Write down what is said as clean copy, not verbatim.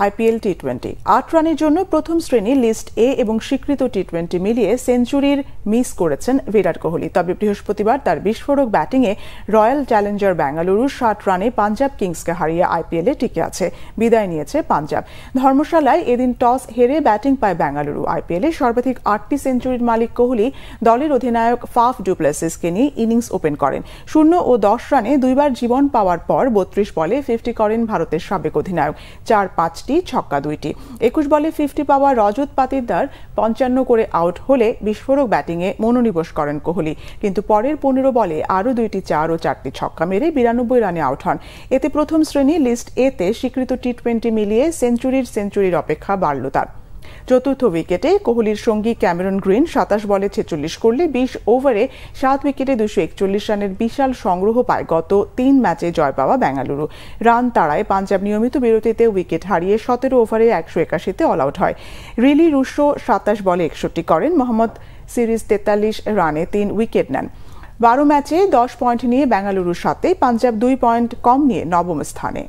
IPL টি-20 8 রানের জন্য প্রথম শ্রেণী লিস্ট এ এবং স্বীকৃত টি-20 মিলিয়ে সেঞ্চুরির মিস করেছেন বিরাট কোহলি। তবে বৃহস্পতিবার তার বিস্ফোরক ব্যাটিংয়ে রয়্যাল চ্যালেঞ্জার বেঙ্গালুরু 60 রানে পাঞ্জাব কিংসকে হারিয়ে আইপিএলে টিকে আছে। বিদায় নিয়েছে পাঞ্জাব। ধর্মশালায় এদিন টস হেরে ব্যাটিং পায় বেঙ্গালুরু। আইপিএলে সর্বাধিক 8টি সেঞ্চুরির মালিক কোহলি দলের অধিনায়ক ফাফ ডুপ্লেসিসকে নিয়ে ইনিংস ওপেন করেন। 0 ও 10 রানে দুইবার জীবন পাওয়ার পর 32 বলে 50 করেন ভারতের সাবেক অধিনায়ক। 4-5টি ছক্কা 2টি। 21 বলে 50 পাওয়া রজত পাতিদার 55 করে আউট হলে বিস্ফোরক ব্যাটিংয়ে মনোনিবেশ করেন কোহলি, কিন্তু পরের 15 বলে আরও 2টি 4 ও 4টি ছক্কা মেরে 92 রানে আউট হন। এতে প্রথম শ্রেণী লিস্ট এতে স্বীকৃত টি-20 মিলিয়ে সেঞ্চুরির অপেক্ষা বাড়ল তার। চতুর্থ উইকেটে কোহলির সঙ্গী ক্যামেরন গ্রিন 27 বলে 46 করলে 20 ওভারে 7 উইকেটে 241 রানের বিশাল সংগ্রহ পায় গত 3 ম্যাচে জয় পাওয়া বেঙ্গালুরু। রান তাড়ায় পাঞ্জাব নিয়মিত বিরতিতে উইকেট হারিয়ে 17 ওভারে 181-তে অল আউট হয়। রিলি রুশো 27 বলে 61 করেন। মোহাম্মদ সিরিজ 43 রানে 3 উইকেট নেন। 12 ম্যাচে 10 পয়েন্ট নিয়ে বেঙ্গালুরুর সাথে পাঞ্জাব 2 পয়েন্ট কম নিয়ে নবম স্থানে।